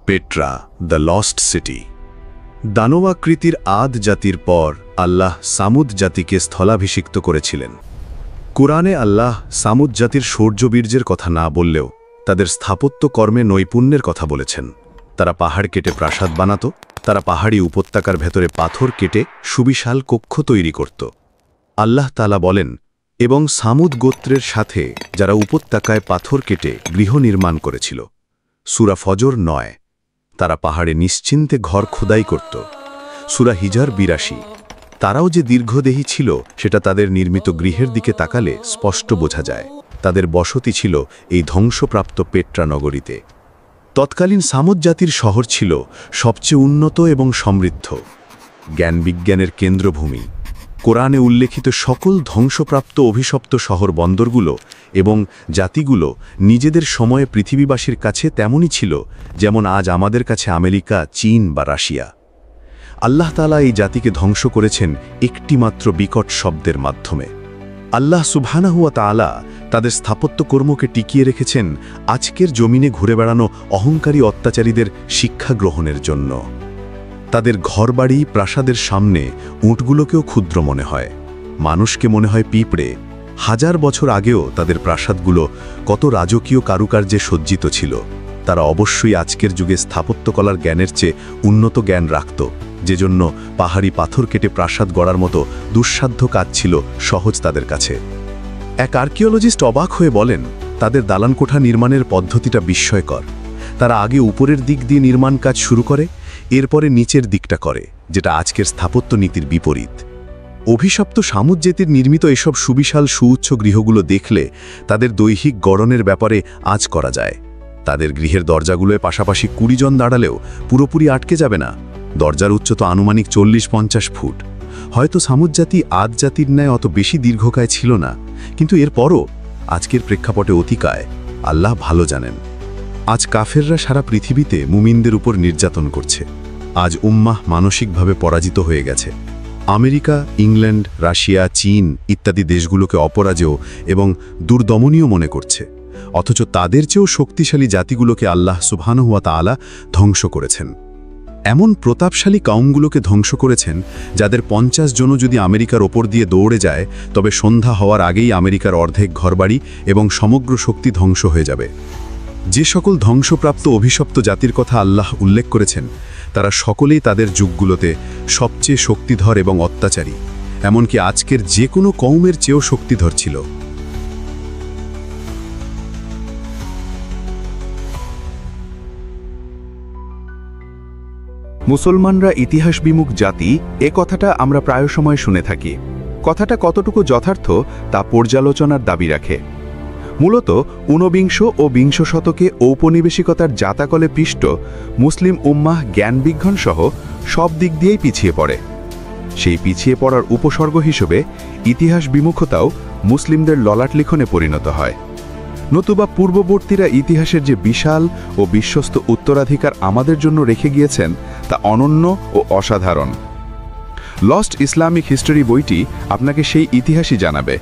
Petra the lost city. দানবাকৃতির আদ জাতির পর আল্লাহ সামুদ জাতিকে স্থলাভিষিক্ত করেছিলেন। কুরআনে আল্লাহ সামুদ জাতির শৌর্যবীর্যের কথা না বললেও তাদের স্থাপত্য কর্মে নৈপুণ্যের কথা বলেছেন। তারা পাহাড় কেটে প্রাসাদ বানাত, তারা পাহাড়ি উপত্যকার ভেতরে পাথর কেটে সুবিশাল কক্ষ তৈরি করত। আল্লাহ তাআলা বলেন, এবং সামুদ গোত্রের সাথে যারা উপত্যকায় পাথর কেটে গৃহ নির্মাণ করেছিল। সূরা ফজর 9। তারা পাহাড়ে নিশ্চিন্তে ঘর খোদাই করত। সূরা হিজর 82। তারাও যে দীর্ঘদেহী ছিল সেটা তাদের নির্মিত গৃহের দিকে তাকালে স্পষ্ট বোঝা যায়। তাদের বসতি ছিল এই ধ্বংসপ্রাপ্ত পেট্রা নগরীতে। তৎকালীন সামুদ জাতির শহর ছিল সবচেয়ে উন্নত এবং সমৃদ্ধ, জ্ঞান বিজ্ঞানের কেন্দ্রভূমি। কোরআনে উল্লেখিত সকল ধ্বংসপ্রাপ্ত অভিশপ্ত শহর বন্দরগুলো এবং জাতিগুলো নিজেদের সময়ে পৃথিবীবাসীর কাছে তেমনই ছিল যেমন আজ আমাদের কাছে আমেরিকা, চীন বা রাশিয়া। আল্লাহ তাআলা এই জাতিকে ধ্বংস করেছেন একটিমাত্র বিকট শব্দের মাধ্যমে। আল্লাহ সুবহানাহু ওয়া তাআলা তাদের স্থাপত্যকর্মকে টিকিয়ে রেখেছেন আজকের জমিনে ঘুরে বেড়ানো অহংকারী অত্যাচারীদের শিক্ষা গ্রহণের জন্য। তাদের ঘরবাড়ি প্রাসাদের সামনে উটগুলোকেও ক্ষুদ্র মনে হয়, মানুষকে মনে হয় পিঁপড়ে। 1000 বছর আগেও তাদের প্রাসাদগুলো কত রাজকীয় কারুকার্যে সজ্জিত ছিল। তারা অবশ্যই আজকের যুগে স্থাপত্যকলার জ্ঞানের চেয়ে উন্নত জ্ঞান রাখত, যেজন্য পাহাড়ি পাথর কেটে প্রাসাদ গড়ার মতো দুঃসাধ্য কাজ ছিল সহজ তাদের কাছে। এক আর্কিওলজিস্ট অবাক হয়ে বলেন, তাদের দালানকোঠা নির্মাণের পদ্ধতিটা বিস্ময়কর। তারা আগে উপরের দিক দিয়ে নির্মাণ কাজ শুরু করে, এরপরে নিচের দিকটা করে, যেটা আজকের স্থাপত্য নীতির বিপরীত। অভিশপ্ত সামুদ জাতির নির্মিত এসব সুবিশাল সুউচ্চ গৃহগুলো দেখলে তাদের দৈহিক গড়নের ব্যাপারে আঁচ করা যায়। তাদের গৃহের দরজাগুলোয় পাশাপাশি 20 জন দাঁড়ালেও পুরোপুরি আটকে যাবে না। দরজার উচ্চতা আনুমানিক 40-50 ফুট। হয়তো সামুদ জাতি আদ জাতির ন্যায় অত বেশি দীর্ঘকায় ছিল না, কিন্তু এরপরও আজকের প্রেক্ষাপটে অতিকায় আল্লাহ ভালো জানেন। আজ কাফেররা সারা পৃথিবীতে মুমিনদের উপর নির্যাতন করছে। আজ উম্মাহ মানসিকভাবে পরাজিত হয়ে গেছে। আমেরিকা, ইংল্যান্ড, রাশিয়া, চীন ইত্যাদি দেশগুলোকে অপরাজেয় এবং দুর্দমনীয় মনে করছে। অথচ তাদের চেয়েও শক্তিশালী জাতিগুলোকে আল্লাহ সুবহানাহু ওয়া তাআলা ধ্বংস করেছেন। এমন প্রতাপশালী কাউমগুলোকে ধ্বংস করেছেন যাদের 50 জনও যদি আমেরিকার ওপর দিয়ে দৌড়ে যায় তবে সন্ধ্যা হওয়ার আগেই আমেরিকার অর্ধেক ঘরবাড়ি এবং সমগ্র শক্তি ধ্বংস হয়ে যাবে। যে সকল ধ্বংসপ্রাপ্ত অভিশপ্ত জাতির কথা আল্লাহ উল্লেখ করেছেন তারা সকলেই তাদের যুগগুলোতে সবচেয়ে শক্তিধর এবং অত্যাচারী, এমনকি আজকের যে কোনো কওমের চেয়েও শক্তিধর ছিল। মুসলমানরা ইতিহাস বিমুখ জাতি, এ কথাটা আমরা প্রায় সময় শুনে থাকি। কথাটা কতটুকু যথার্থ তা পর্যালোচনার দাবি রাখে। মূলত 19 ও 20 শতকে ঔপনিবেশিকতার জাতাকলে পিষ্ট মুসলিম উম্মাহ জ্ঞান-বিজ্ঞান সহ সব দিক দিয়েই পিছিয়ে পড়ে। সেই পিছিয়ে পড়ার উপসর্গ হিসেবে ইতিহাস বিমুখতাও মুসলিমদের ললাট লিখনে পরিণত হয়। নতুবা পূর্ববর্তীরা ইতিহাসের যে বিশাল ও বিশ্বস্ত উত্তরাধিকার আমাদের জন্য রেখে গিয়েছেন তা অনন্য ও অসাধারণ। লস্ট ইসলামিক হিস্টোরি বইটি আপনাকে সেই ইতিহাসই জানাবে।